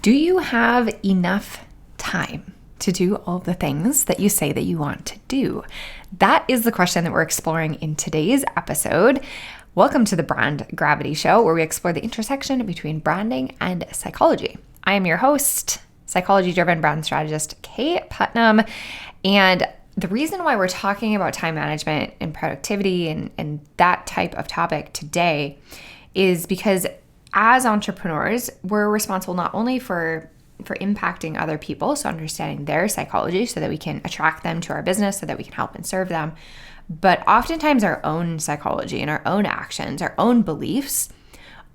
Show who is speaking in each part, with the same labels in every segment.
Speaker 1: Do you have enough time to do all the things that you say that you want to do? That is the question that we're exploring in today's episode. Welcome to the Brand Gravity Show, where we explore the intersection between branding and psychology. I am your host, psychology-driven brand strategist, Kaye Putnam. And the reason why we're talking about time management and productivity and that type of topic today is because as entrepreneurs, we're responsible not only for impacting other people, so understanding their psychology so that we can attract them to our business so that we can help and serve them, but oftentimes our own psychology and our own actions, our own beliefs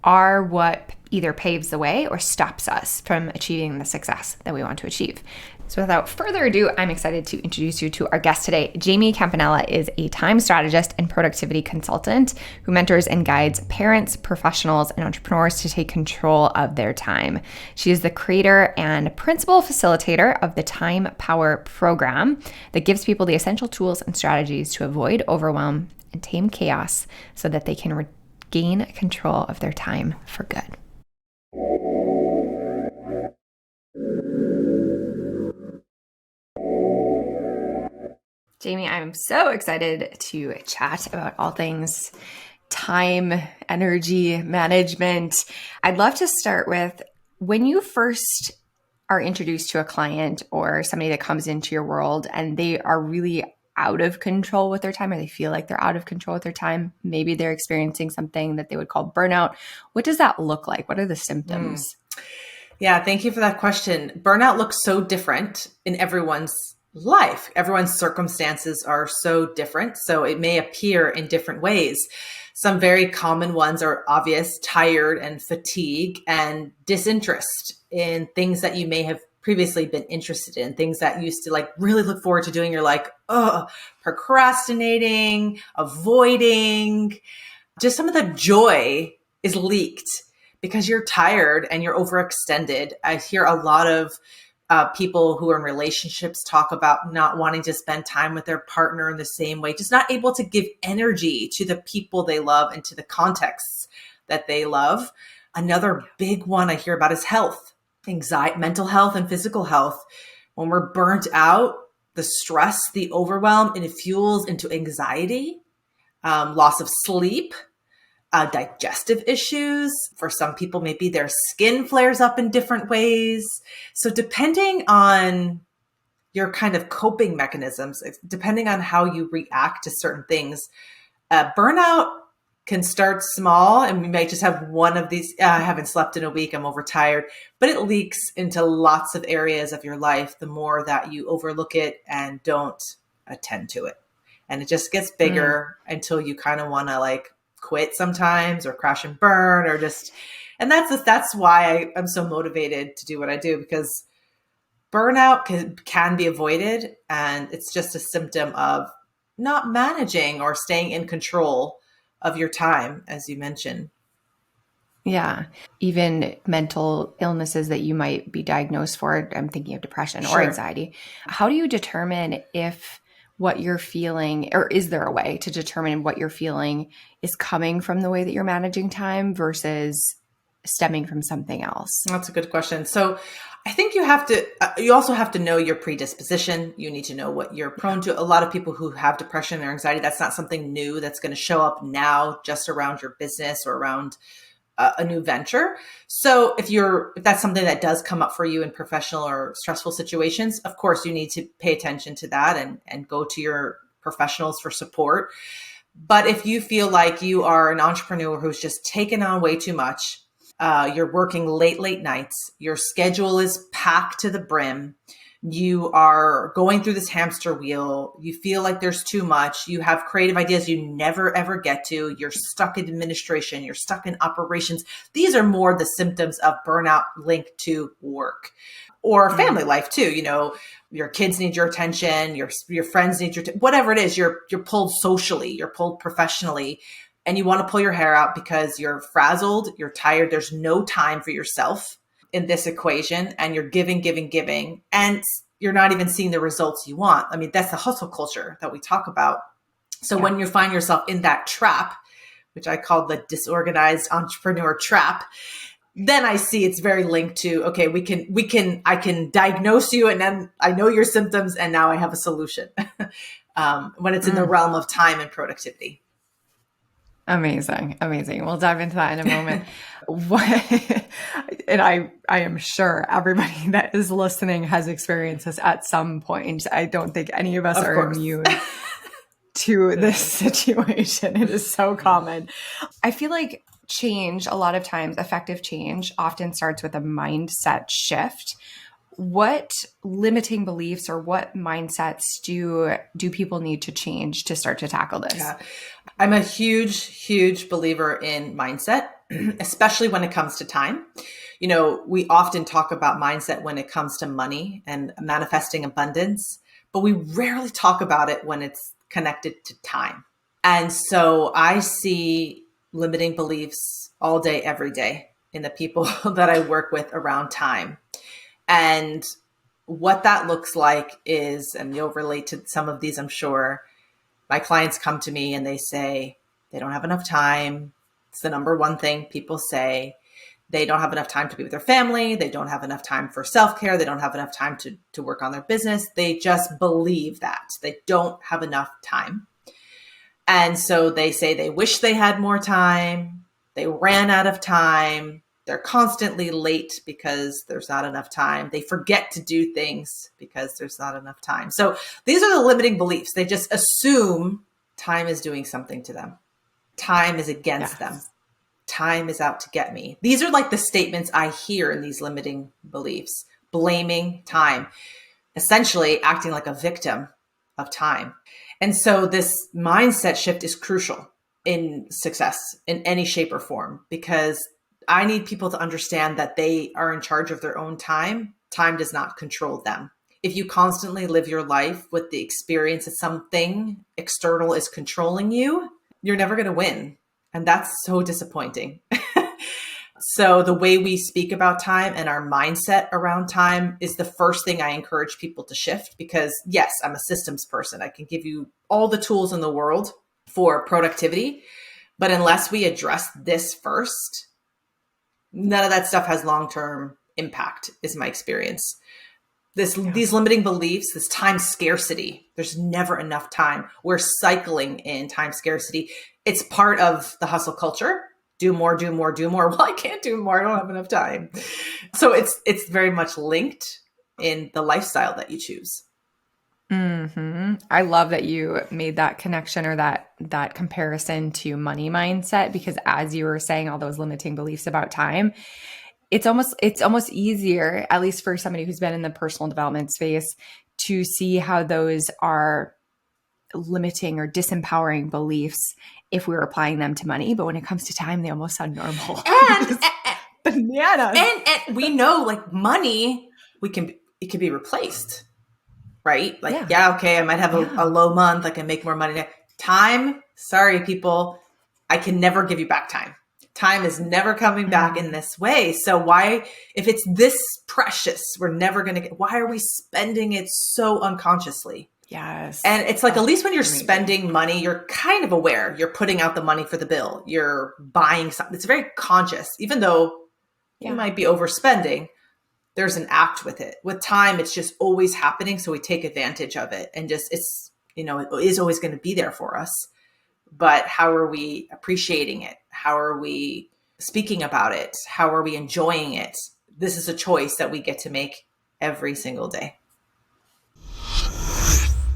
Speaker 1: are what either paves the way or stops us from achieving the success that we want to achieve. So without further ado, I'm excited to introduce you to our guest today. Jaimee Campanella is a time strategist and productivity consultant who mentors and guides parents, professionals, and entrepreneurs to take control of their time. She is the creator and principal facilitator of the Time Power program that gives people the essential tools and strategies to avoid overwhelm and tame chaos so that they can regain control of their time for good. Jaimee, I'm so excited to chat about all things time, energy management. I'd love to start with when you first are introduced to a client or somebody that comes into your world and they are really out of control with their time, or they feel like they're out of control with their time. Maybe they're experiencing something that they would call burnout. What does that look like? What are the symptoms?
Speaker 2: Yeah, thank you for that question. Burnout looks so different in everyone's life. Everyone's circumstances are so different, so it may appear in different ways. Some very common ones are obvious: tired and fatigue and disinterest in things that you may have previously been interested in, things that you used to like really look forward to doing. You're like, procrastinating, avoiding. Just some of the joy is leaked because you're tired and you're overextended. I hear a lot of people who are in relationships talk about not wanting to spend time with their partner in the same way, just not able to give energy to the people they love and to the contexts that they love. Another big one I hear about is health, anxiety, mental health and physical health. When we're burnt out, the stress, the overwhelm, and it fuels into anxiety, loss of sleep, digestive issues. For some people, maybe their skin flares up in different ways. So depending on your kind of coping mechanisms, depending on how you react to certain things, burnout can start small and we might just have one of these, I haven't slept in a week, I'm overtired, but it leaks into lots of areas of your life the more that you overlook it and don't attend to it. And it just gets bigger until you kind of want to like quit sometimes or crash and burn or just, and that's why I'm so motivated to do what I do, because burnout can be avoided, and it's just a symptom of not managing or staying in control of your time, as you mentioned.
Speaker 1: Yeah. Even mental illnesses that you might be diagnosed for. I'm thinking of depression or anxiety. How do you determine if what you're feeling, or is there a way to determine what you're feeling is coming from the way that you're managing time versus stemming from something else?
Speaker 2: That's a good question. So I think you also have to know your predisposition. You need to know what you're prone to. A lot of people who have depression or anxiety, that's not something new that's going to show up now just around your business or around a new venture. So if that's something that does come up for you in professional or stressful situations, of course you need to pay attention to that and go to your professionals for support. But if you feel like you are an entrepreneur who's just taken on way too much, you're working late nights, your schedule is packed to the brim, you are going through this hamster wheel, you feel like there's too much, you have creative ideas you never ever get to, you're stuck in administration, you're stuck in operations. These are more the symptoms of burnout linked to work or family life too. You know, your kids need your attention, your friends need your whatever it is, you're pulled socially, you're pulled professionally, and you want to pull your hair out because you're frazzled, you're tired, there's no time for yourself in this equation, and you're giving, and you're not even seeing the results you want. I mean, that's the hustle culture that we talk about. So when you find yourself in that trap, which I call the disorganized entrepreneur trap, then I see it's very linked to, okay, I can diagnose you and then I know your symptoms and now I have a solution. When it's in the realm of time and productivity.
Speaker 1: Amazing. Amazing. We'll dive into that in a moment. And I am sure everybody that is listening has experienced this at some point. I don't think any of us are immune to this situation. It is so common. I feel like change, a lot of times, effective change often starts with a mindset shift. What limiting beliefs or what mindsets do people need to change to start to tackle this?
Speaker 2: Yeah. I'm a huge believer in mindset, especially when it comes to time. We often talk about mindset when it comes to money and manifesting abundance, but we rarely talk about it when it's connected to time. And so I see limiting beliefs all day, every day in the people that I work with around time. And what that looks like is, and you'll relate to some of these, I'm sure, my clients come to me and they say they don't have enough time. It's the number one thing people say. They don't have enough time to be with their family. They don't have enough time for self-care. They don't have enough time to work on their business. They just believe that they don't have enough time. And so they say they wish they had more time. They ran out of time. They're constantly late because there's not enough time. They forget to do things because there's not enough time. So these are the limiting beliefs. They just assume time is doing something to them. Time is against them. Time is out to get me. These are like the statements I hear in these limiting beliefs, blaming time, essentially acting like a victim of time. And so this mindset shift is crucial in success in any shape or form, because I need people to understand that they are in charge of their own time. Time does not control them. If you constantly live your life with the experience that something external is controlling you, you're never going to win. And that's so disappointing. So the way we speak about time and our mindset around time is the first thing I encourage people to shift, because yes, I'm a systems person. I can give you all the tools in the world for productivity, but unless we address this first, none of that stuff has long-term impact, is my experience. These limiting beliefs, this time scarcity, there's never enough time. We're cycling in time scarcity. It's part of the hustle culture. Do more, do more, do more. Well, I can't do more. I don't have enough time. So it's very much linked in the lifestyle that you choose.
Speaker 1: Mm-hmm. I love that you made that connection or that comparison to money mindset, because as you were saying all those limiting beliefs about time, it's almost easier, at least for somebody who's been in the personal development space, to see how those are limiting or disempowering beliefs if we were applying them to money. But when it comes to time, they almost sound normal.
Speaker 2: And
Speaker 1: bananas.
Speaker 2: And we know, like, money, it can be replaced, right? Like, okay, I might have a low month. I can make more money. Time, sorry, people, I can never give you back time. Time is never coming back in this way. So why, if it's this precious, we're never going to get, why are we spending it so unconsciously?
Speaker 1: Yes.
Speaker 2: And it's like, at least when you're spending money, you're kind of aware. You're putting out the money for the bill. You're buying something. It's very conscious, even though you might be overspending. There's an act with it. With time, it's just always happening. So we take advantage of it, and just, it's, it is always going to be there for us. But how are we appreciating it? How are we speaking about it? How are we enjoying it? This is a choice that we get to make every single day.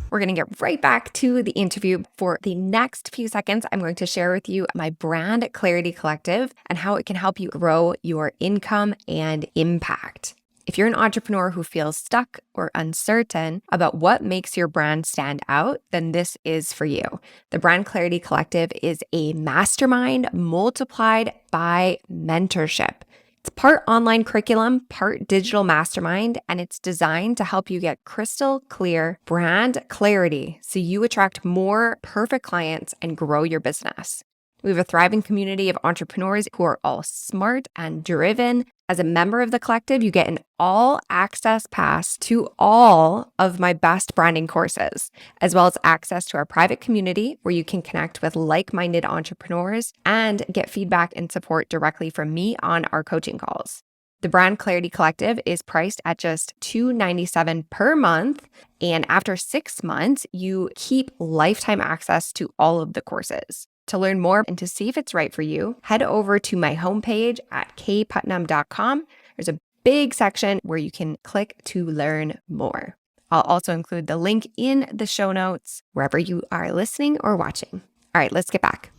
Speaker 1: We're going to get right back to the interview. For the next few seconds, I'm going to share with you my Brand Clarity Collective and how it can help you grow your income and impact. If you're an entrepreneur who feels stuck or uncertain about what makes your brand stand out, then this is for you. The Brand Clarity Collective is a mastermind multiplied by mentorship. It's part online curriculum, part digital mastermind, and it's designed to help you get crystal clear brand clarity so you attract more perfect clients and grow your business. We have a thriving community of entrepreneurs who are all smart and driven. As a member of the collective, you get an all-access pass to all of my best branding courses, as well as access to our private community where you can connect with like-minded entrepreneurs and get feedback and support directly from me on our coaching calls. The Brand Clarity Collective is priced at just $297 per month. And after 6 months, you keep lifetime access to all of the courses. To learn more and to see if it's right for you, head over to my homepage at kayeputnam.com. There's a big section where you can click to learn more. I'll also include the link in the show notes wherever you are listening or watching. All right, let's get back.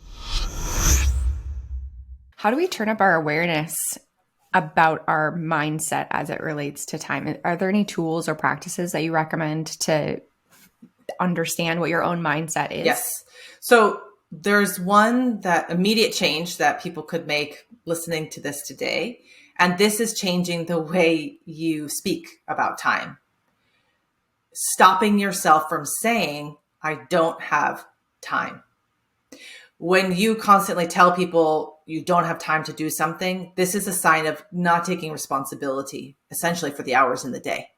Speaker 1: How do we turn up our awareness about our mindset as it relates to time? Are there any tools or practices that you recommend to understand what your own mindset is?
Speaker 2: Yes. So there's one that immediate change that people could make listening to this today. And this is changing the way you speak about time. Stopping yourself from saying, I don't have time. When you constantly tell people you don't have time to do something, this is a sign of not taking responsibility, essentially, for the hours in the day.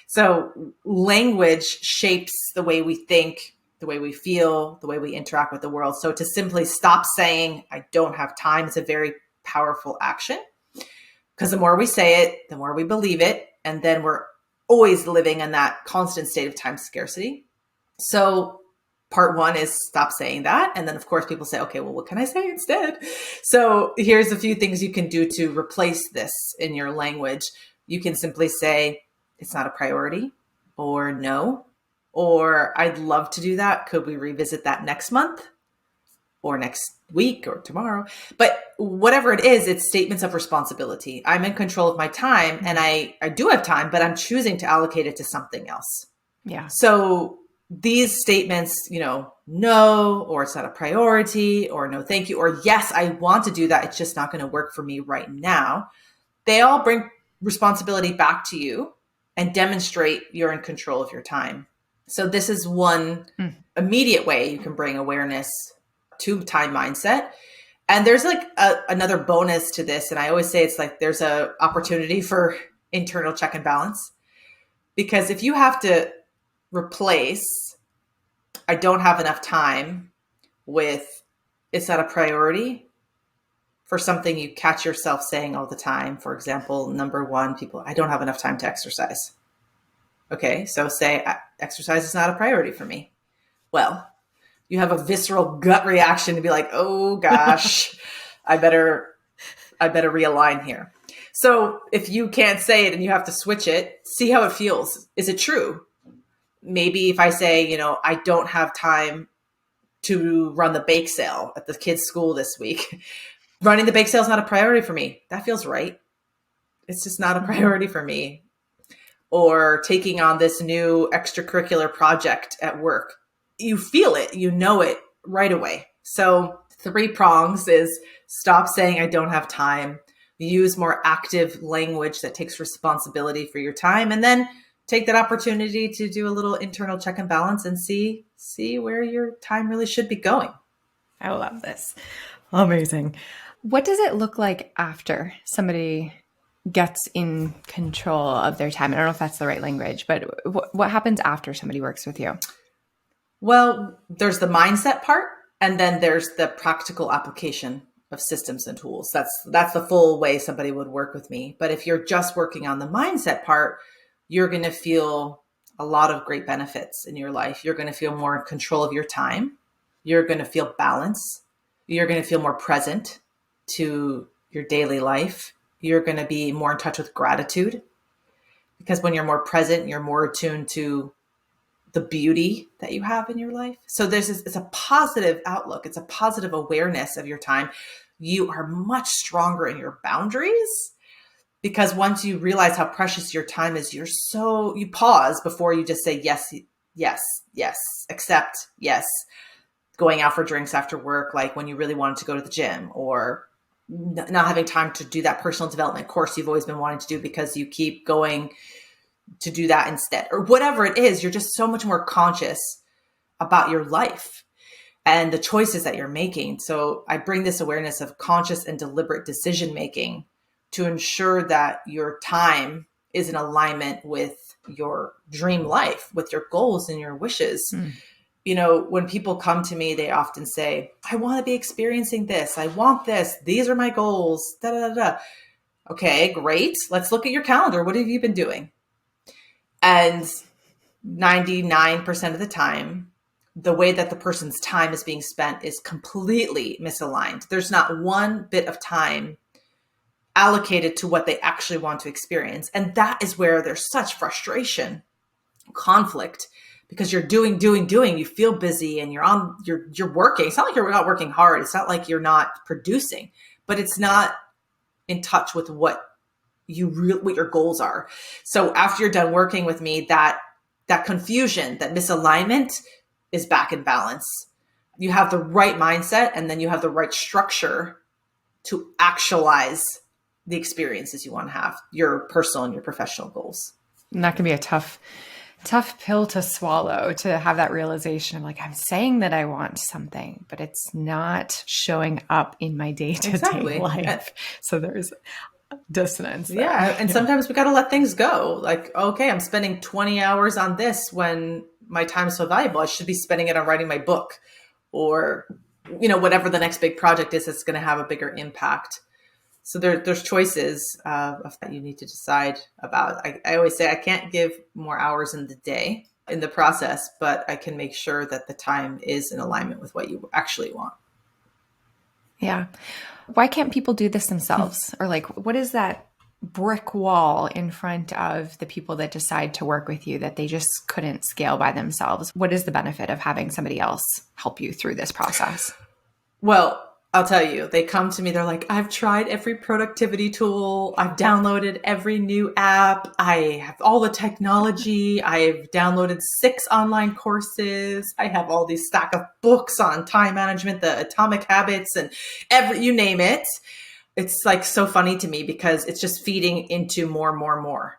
Speaker 2: So language shapes the way we think, the way we feel, the way we interact with the world. So to simply stop saying, I don't have time, is a very powerful action, because the more we say it, the more we believe it. And then we're always living in that constant state of time scarcity. So part one is stop saying that. And then of course people say, okay, well, what can I say instead? So here's a few things you can do to replace this in your language. You can simply say, it's not a priority, or no, or I'd love to do that. Could we revisit that next month or next week or tomorrow? But whatever it is, it's statements of responsibility. I'm in control of my time, and I do have time, but I'm choosing to allocate it to something else.
Speaker 1: Yeah.
Speaker 2: So these statements, no, or it's not a priority, or no, thank you, or yes, I want to do that, it's just not going to work for me right now. They all bring responsibility back to you and demonstrate you're in control of your time. So this is one immediate way you can bring awareness to time mindset. And there's like another bonus to this. And I always say it's like there's a opportunity for internal check and balance. Because if you have to replace, I don't have enough time, with it's not a priority, for something you catch yourself saying all the time. For example, number one, people, I don't have enough time to exercise. Okay, so say exercise is not a priority for me. Well, you have a visceral gut reaction to be like, oh gosh, I better realign here. So if you can't say it and you have to switch it, see how it feels. Is it true? Maybe if I say, I don't have time to run the bake sale at the kids' school this week. Running the bake sale is not a priority for me. That feels right. It's just not a priority for me. Or taking on this new extracurricular project at work. You feel it, you know it right away. So 3 prongs is stop saying I don't have time, use more active language that takes responsibility for your time, and then take that opportunity to do a little internal check and balance and see where your time really should be going.
Speaker 1: I love this. Amazing. What does it look like after somebody gets in control of their time? I don't know if that's the right language, but what happens after somebody works with you?
Speaker 2: Well, there's the mindset part, and then there's the practical application of systems and tools. That's the full way somebody would work with me. But if you're just working on the mindset part, you're going to feel a lot of great benefits in your life. You're going to feel more in control of your time. You're going to feel balance. You're going to feel more present to your daily life. You're going to be more in touch with gratitude, because when you're more present, you're more attuned to the beauty that you have in your life. So it's a positive outlook. It's a positive awareness of your time. You are much stronger in your boundaries, because once you realize how precious your time is, you pause before you just say yes, yes, yes, accept, yes. Going out for drinks after work, like when you really wanted to go to the gym, or not having time to do that personal development course you've always been wanting to do because you keep going to do that instead, or whatever it is. You're just so much more conscious about your life. and the choices that you're making. So I bring this awareness of conscious and deliberate decision making to ensure that your time is in alignment with your dream life, with your goals and your wishes. You know, when people come to me, they often say, I want to be experiencing this. I want this. These are my goals. Da, da, da, da. Okay, great. Let's look at your calendar. What have you been doing? And 99% of the time, the way that the person's time is being spent is completely misaligned. There's not one bit of time allocated to what they actually want to experience. And that is where there's such frustration, conflict, because you're doing, you feel busy and you're working. It's not like you're not working hard. It's not like you're not producing, but it's not in touch with what your goals are. So after you're done working with me, that confusion, that misalignment is back in balance. You have the right mindset, and then you have the right structure to actualize the experiences you want to have, your personal and your professional goals.
Speaker 1: And that can be a tough pill to swallow, to have that realization of like, I'm saying that I want something, but it's not showing up in my day-to-day life. So there's dissonance there.
Speaker 2: Yeah. And sometimes we got to let things go. Like, okay, I'm spending 20 hours on this when my time is so valuable. I should be spending it on writing my book, or, you know, whatever the next big project is that's going to have a bigger impact. So there's choices that you need to decide about. I always say I can't give more hours in the day in the process, but I can make sure that the time is in alignment with what you actually want.
Speaker 1: Yeah. Why can't people do this themselves? Or like, what is that brick wall in front of the people that decide to work with you that they just couldn't scale by themselves? What is the benefit of having somebody else help you through this process?
Speaker 2: Well, I'll tell you, they come to me, they're like, I've tried every productivity tool. I've downloaded every new app. I have all the technology. I've downloaded 6 online courses. I have all these stack of books on time management, the Atomic Habits, and you name it. It's like so funny to me because it's just feeding into more.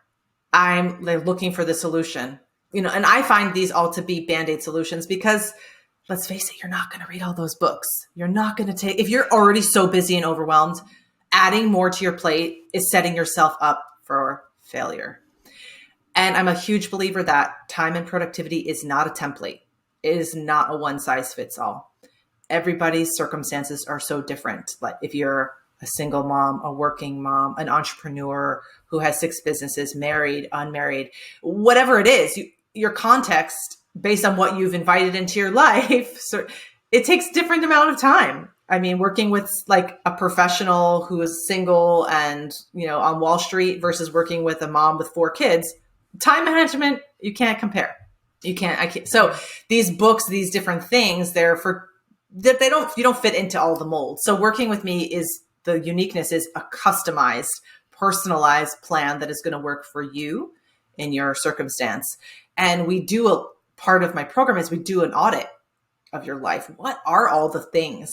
Speaker 2: I'm looking for the solution, you know, and I find these all to be Band-Aid solutions because let's face it, you're not going to read all those books. You're not going to if you're already so busy and overwhelmed, adding more to your plate is setting yourself up for failure. And I'm a huge believer that time and productivity is not a template. It is not a one size fits all. Everybody's circumstances are so different. Like if you're a single mom, a working mom, an entrepreneur who has 6 businesses, married, unmarried, whatever it is, your context based on what you've invited into your life. So it takes different amount of time. I mean, working with like a professional who is single and, you know, on Wall Street versus working with a mom with 4 kids, time management, you can't compare. I can't. So these books, these different things, you don't fit into all the molds. So working with me the uniqueness is a customized, personalized plan that is going to work for you in your circumstance. And part of my program is we do an audit of your life. What are all the things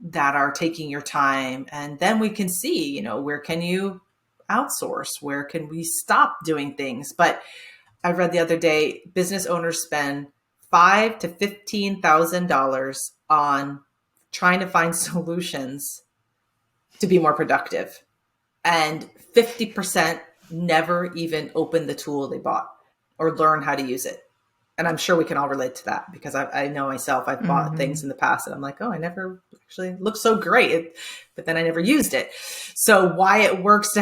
Speaker 2: that are taking your time? And then we can see, you know, where can you outsource? Where can we stop doing things? But I read the other day, business owners spend $5,000 to $15,000 on trying to find solutions to be more productive. And 50% never even open the tool they bought or learn how to use it. And I'm sure we can all relate to that because I know myself, I've bought things in the past and I'm like, oh, I never actually looked so great, but then I never used it. So why it works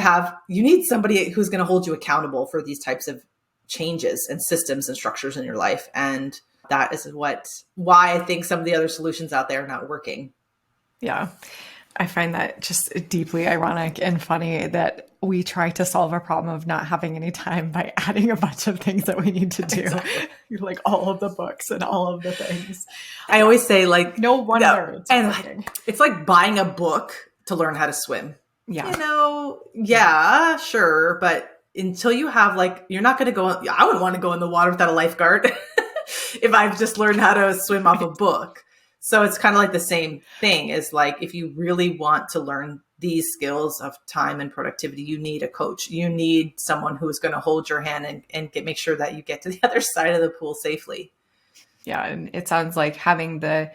Speaker 2: you need somebody who's going to hold you accountable for these types of changes and systems and structures in your life. And that is why I think some of the other solutions out there are not working.
Speaker 1: Yeah. I find that just deeply ironic and funny that we try to solve a problem of not having any time by adding a bunch of things that we need to do, exactly. Like all of the books and all of the things.
Speaker 2: I always say like,
Speaker 1: no wonder.
Speaker 2: It's like buying a book to learn how to swim.
Speaker 1: Yeah.
Speaker 2: You know, yeah, sure. But until you have you're not going to go, I wouldn't want to go in the water without a lifeguard if I've just learned how to swim off a book. So it's kind of like the same thing is like, if you really want to learn these skills of time and productivity, you need a coach. You need someone who is going to hold your hand and make sure that you get to the other side of the pool safely.
Speaker 1: Yeah. And it sounds like having the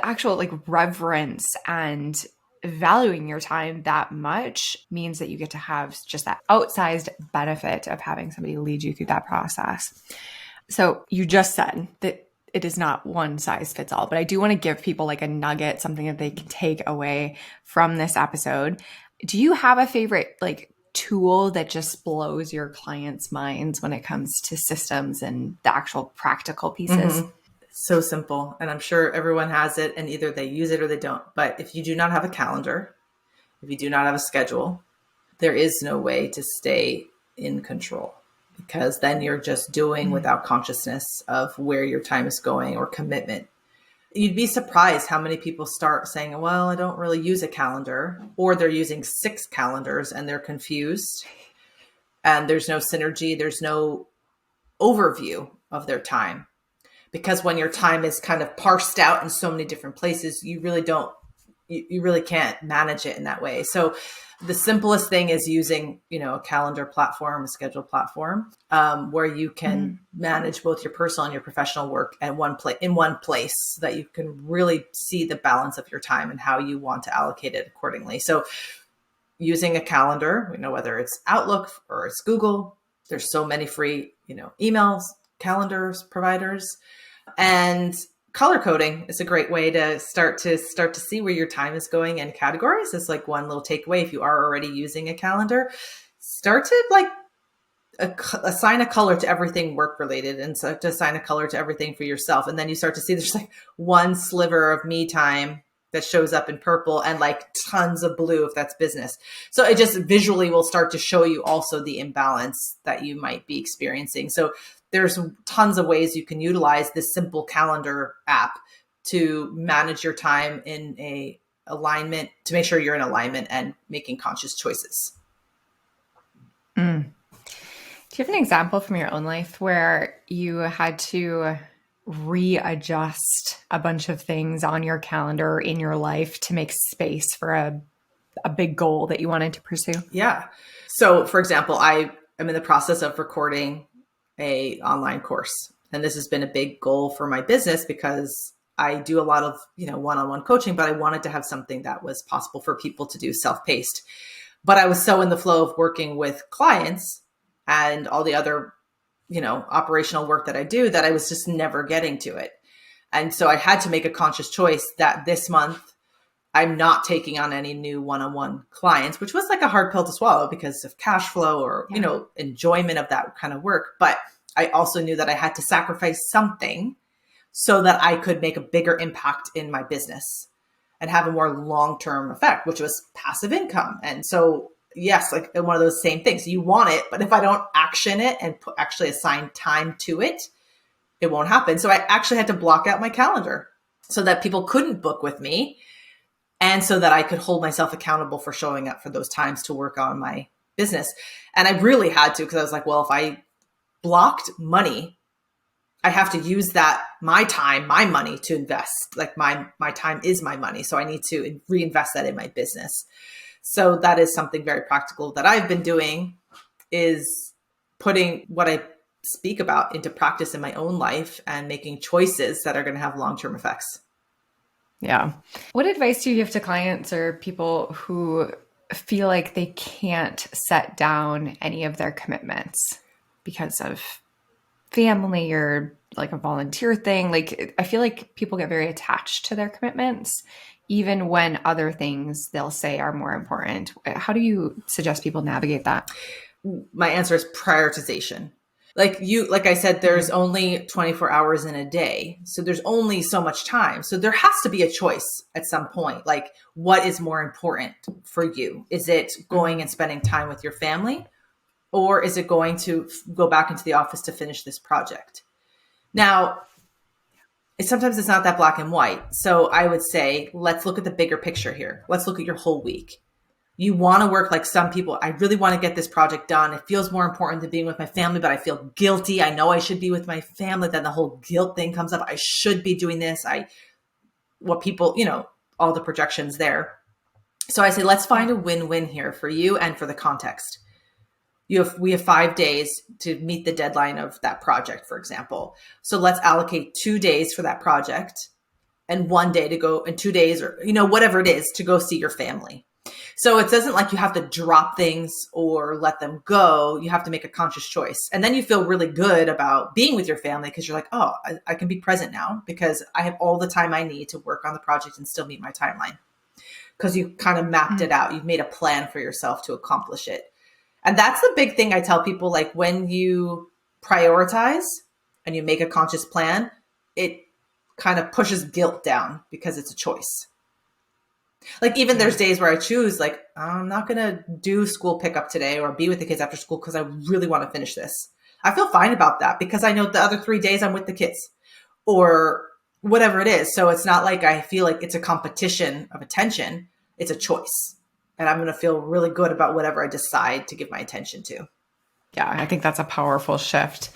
Speaker 1: actual like reverence and valuing your time that much means that you get to have just that outsized benefit of having somebody lead you through that process. So you just said that it is not one size fits all, but I do want to give people like a nugget, something that they can take away from this episode. Do you have a favorite like tool that just blows your clients' minds when it comes to systems and the actual practical pieces?
Speaker 2: Mm-hmm. So simple. And I'm sure everyone has it and either they use it or they don't. But if you do not have a calendar, if you do not have a schedule, there is no way to stay in control, because then you're just doing without consciousness of where your time is going or commitment. You'd be surprised how many people start saying, well, I don't really use a calendar, or they're using 6 calendars and they're confused and there's no synergy. There's no overview of their time, because when your time is kind of parsed out in so many different places, you really can't manage it in that way. So the simplest thing is using, a calendar platform, a schedule platform, where you can manage both your personal and your professional work in one place, so that you can really see the balance of your time and how you want to allocate it accordingly. So using a calendar, whether it's Outlook or it's Google, there's so many free, emails, calendars, providers, and color coding is a great way to start to see where your time is going in categories. It's like one little takeaway. If you are already using a calendar, start to like assign a color to everything work related, and so to assign a color to everything for yourself. And then you start to see there's like one sliver of me time that shows up in purple and like tons of blue if that's business. So it just visually will start to show you also the imbalance that you might be experiencing. So there's tons of ways you can utilize this simple calendar app to manage your time in a alignment, to make sure you're in alignment and making conscious choices.
Speaker 1: Do you have an example from your own life where you had to readjust a bunch of things on your calendar in your life to make space for a big goal that you wanted to pursue?
Speaker 2: Yeah. So for example, I am in the process of recording a online course, and this has been a big goal for my business because I do a lot of, one-on-one coaching, but I wanted to have something that was possible for people to do self-paced. But I was so in the flow of working with clients and all the other, operational work that I do, that I was just never getting to it. And so I had to make a conscious choice that this month I'm not taking on any new one-on-one clients, which was like a hard pill to swallow because of cash flow or, enjoyment of that kind of work. But I also knew that I had to sacrifice something so that I could make a bigger impact in my business and have a more long-term effect, which was passive income. And so, yes, like one of those same things. You want it, but if I don't action it and actually assign time to it, it won't happen. So I actually had to block out my calendar so that people couldn't book with me, and so that I could hold myself accountable for showing up for those times to work on my business. And I really had to, because I was like, well, if I blocked money, I have to use that, my time, my money to invest. Like my time is my money. So I need to reinvest that in my business. So that is something very practical that I've been doing, is putting what I speak about into practice in my own life and making choices that are going to have long-term effects.
Speaker 1: Yeah. What advice do you give to clients or people who feel like they can't set down any of their commitments because of family or like a volunteer thing? Like, I feel like people get very attached to their commitments, even when other things they'll say are more important. How do you suggest people navigate that?
Speaker 2: My answer is prioritization. Like I said, there's only 24 hours in a day. So there's only so much time. So there has to be a choice at some point. Like, what is more important for you? Is it going and spending time with your family? Or is it going to go back into the office to finish this project? Now, sometimes it's not that black and white. So I would say, let's look at the bigger picture here. Let's look at your whole week. You want to work like some people. I really want to get this project done. It feels more important than being with my family, but I feel guilty. I know I should be with my family. Then the whole guilt thing comes up. I should be doing this. All the projections there. So I say, let's find a win-win here for you and for the context. we have 5 days to meet the deadline of that project, for example. So let's allocate 2 days for that project and 1 day to go, and 2 days, or, whatever it is, to go see your family. So it doesn't like you have to drop things or let them go. You have to make a conscious choice. And then you feel really good about being with your family because you're like, oh, I can be present now because I have all the time I need to work on the project and still meet my timeline. Because you kind of mapped it out. You've made a plan for yourself to accomplish it. And that's the big thing I tell people, like when you prioritize and you make a conscious plan, it kind of pushes guilt down because it's a choice. Like even there's days where I choose, like, I'm not going to do school pickup today or be with the kids after school because I really want to finish this. I feel fine about that because I know the other 3 days I'm with the kids or whatever it is. So it's not like I feel like it's a competition of attention. It's a choice. And I'm going to feel really good about whatever I decide to give my attention to.
Speaker 1: Yeah, I think that's a powerful shift.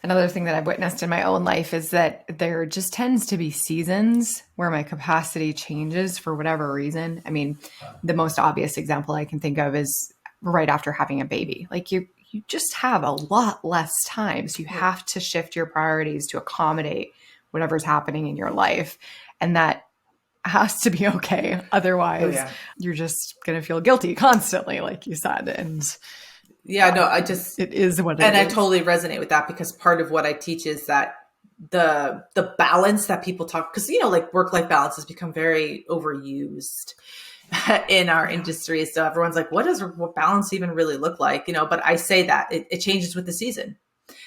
Speaker 1: Another thing that I've witnessed in my own life is that there just tends to be seasons where my capacity changes for whatever reason. I mean, the most obvious example I can think of is right after having a baby. Like you just have a lot less time. So you have to shift your priorities to accommodate whatever's happening in your life. And that has to be okay. Otherwise, you're just going to feel guilty constantly, like you said. And
Speaker 2: it
Speaker 1: is what it is.
Speaker 2: And I totally resonate with that because part of what I teach is that the balance that people talk, because, like work-life balance has become very overused in our industry. So everyone's like, what balance even really look like? But I say that it changes with the season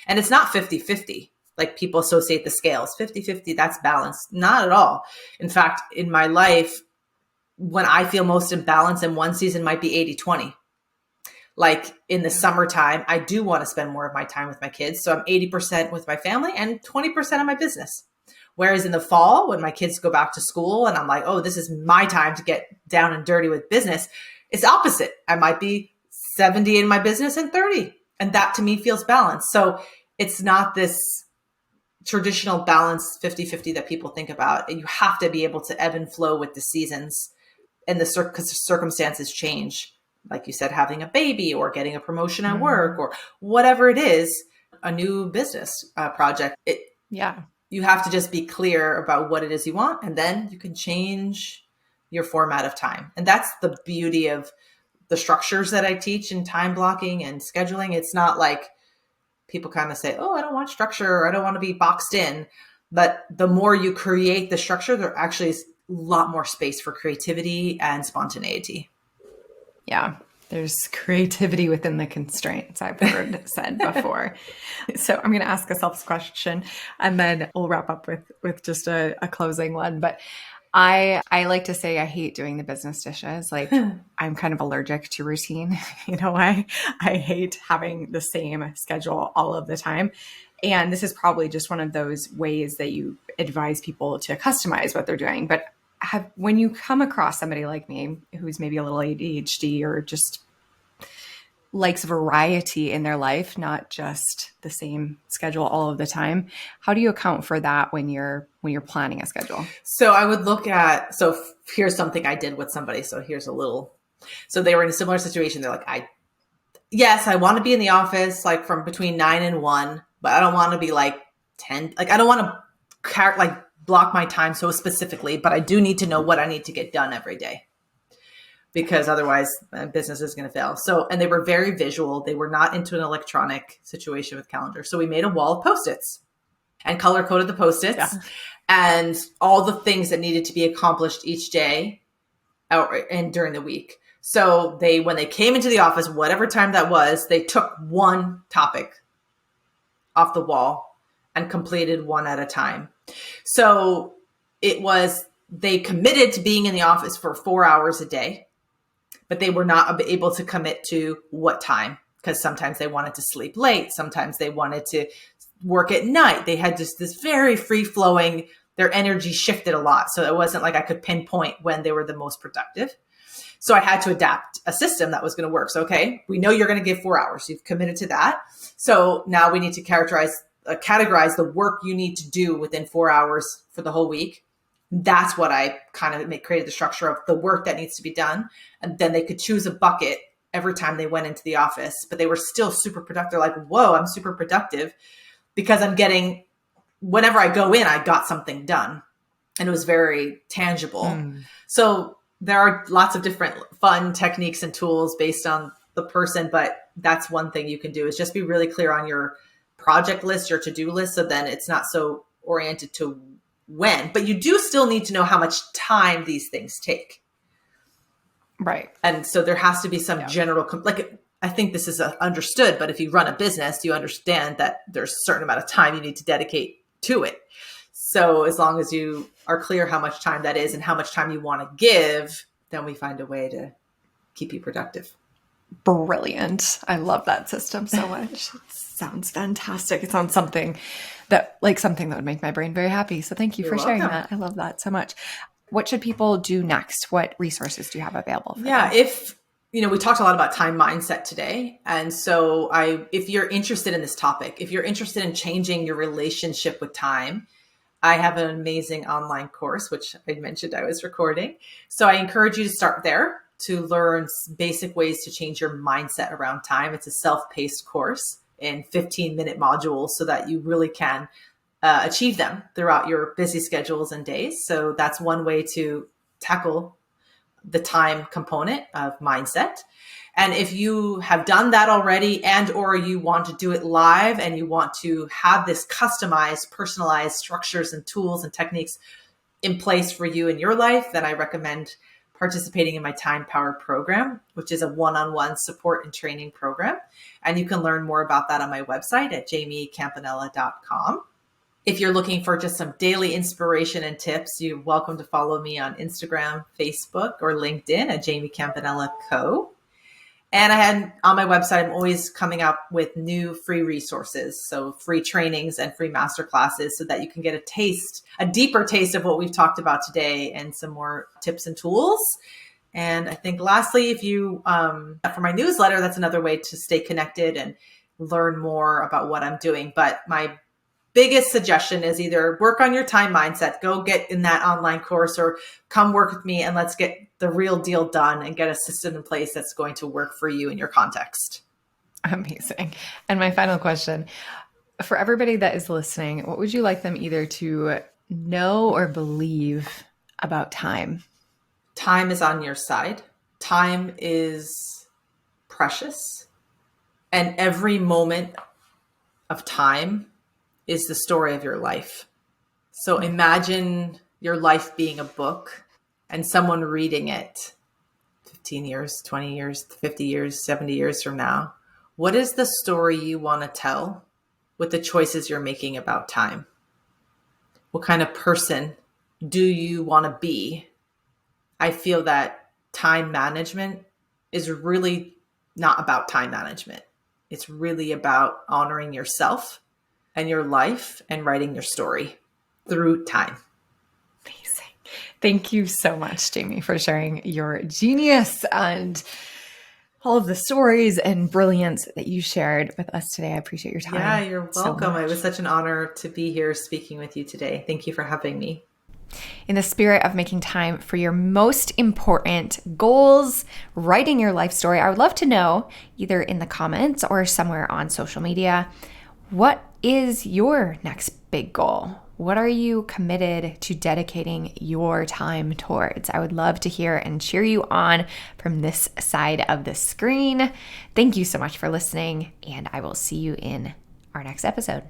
Speaker 2: and it's not 50-50. Like people associate the scales 50-50, that's balance. Not at all. In fact, in my life, when I feel most imbalanced in one season might be 80-20. Like in the summertime, I do want to spend more of my time with my kids. So I'm 80% with my family and 20% on my business. Whereas in the fall, when my kids go back to school and I'm like, oh, this is my time to get down and dirty with business, it's opposite. I might be 70 in my business and 30. And that to me feels balanced. So it's not this traditional balance 50-50 that people think about. You have to be able to ebb and flow with the seasons and the circumstances change. Like you said, having a baby or getting a promotion at work or whatever it is, a new business project. You have to just be clear about what it is you want, and then you can change your format of time. And that's the beauty of the structures that I teach in time blocking and scheduling. It's not like people kind of say, oh, I don't want structure, or I don't want to be boxed in. But the more you create the structure, there actually is a lot more space for creativity and spontaneity.
Speaker 1: Yeah, there's creativity within the constraints, I've heard said before. So I'm going to ask a self question and then we'll wrap up with just a closing one. But I like to say I hate doing the business dishes. Like I'm kind of allergic to routine. I hate having the same schedule all of the time. And this is probably just one of those ways that you advise people to customize what they're doing. But when you come across somebody like me who's maybe a little ADHD or just likes variety in their life, not just the same schedule all of the time, how do you account for that when you're planning a schedule?
Speaker 2: So I would look at, here's something I did with somebody. So they were in a similar situation. They're like, I want to be in the office like from between 9 and 1, but I don't want to be like 10. Like I don't want to block my time so specifically, but I do need to know what I need to get done every day because otherwise business is going to fail. So, and they were very visual. They were not into an electronic situation with calendar. So we made a wall of Post-its and color coded the Post-its and all the things that needed to be accomplished each day and during the week. So when they came into the office, whatever time that was, they took one topic off the wall and completed one at a time. So they committed to being in the office for 4 hours a day, but they were not able to commit to what time because sometimes they wanted to sleep late. Sometimes they wanted to work at night. They had just this very free flowing, their energy shifted a lot. So it wasn't like I could pinpoint when they were the most productive. So I had to adapt a system that was going to work. So, okay, we know you're going to give 4 hours. You've committed to that. So now we need to categorize the work you need to do within 4 hours for the whole week. That's what I kind of created the structure of the work that needs to be done. And then they could choose a bucket every time they went into the office, but they were still super productive. They're like, whoa, I'm super productive because whenever I go in, I got something done, and it was very tangible. So there are lots of different fun techniques and tools based on the person, but that's one thing you can do is just be really clear on your project list, your to-do list. So then it's not so oriented to when, but you do still need to know how much time these things take.
Speaker 1: Right.
Speaker 2: And so there has to be some general, like, I think this is understood, but if you run a business, you understand that there's a certain amount of time you need to dedicate to it. So as long as you are clear how much time that is and how much time you want to give, then we find a way to keep you productive.
Speaker 1: Brilliant. I love that system so much. It sounds fantastic. It sounds something that would make my brain very happy. So thank you for sharing that. I love that so much. What should people do next? What resources do you have available for them?
Speaker 2: If, we talked a lot about time mindset today. And so if you're interested in this topic, if you're interested in changing your relationship with time, I have an amazing online course, which I mentioned I was recording. So I encourage you to start there to learn basic ways to change your mindset around time. It's a self-paced course in 15-minute modules so that you really can achieve them throughout your busy schedules and days. So that's one way to tackle the time component of mindset. And if you have done that already or you want to do it live and you want to have this customized, personalized structures and tools and techniques in place for you in your life, then I recommend participating in my Time Power program, which is a one-on-one support and training program. And you can learn more about that on my website at JaimeeCampanella.com. If you're looking for just some daily inspiration and tips, you're welcome to follow me on Instagram, Facebook, or LinkedIn at Jaimee Campanella Co. And on my website, I'm always coming up with new free resources. So free trainings and free masterclasses so that you can get a deeper taste of what we've talked about today and some more tips and tools. And I think lastly, if you, for my newsletter, that's another way to stay connected and learn more about what I'm doing. But my biggest suggestion is either work on your time mindset, go get in that online course, or come work with me and let's get the real deal done and get a system in place that's going to work for you in your context.
Speaker 1: Amazing. And my final question, for everybody that is listening, what would you like them either to know or believe about time?
Speaker 2: Time is on your side. Time is precious. And every moment of time is the story of your life. So imagine your life being a book and someone reading it 15 years, 20 years, 50 years, 70 years from now. What is the story you want to tell with the choices you're making about time? What kind of person do you want to be? I feel that time management is really not about time management. It's really about honoring yourself and your life and writing your story through time.
Speaker 1: Amazing. Thank you so much, Jaimee, for sharing your genius and all of the stories and brilliance that you shared with us today. I appreciate your time.
Speaker 2: Yeah, you're welcome. It was such an honor to be here speaking with you today. Thank you for having me.
Speaker 1: In the spirit of making time for your most important goals, writing your life story, I would love to know, either in the comments or somewhere on social media, what is your next big goal? What are you committed to dedicating your time towards? I would love to hear and cheer you on from this side of the screen. Thank you so much for listening, and I will see you in our next episode.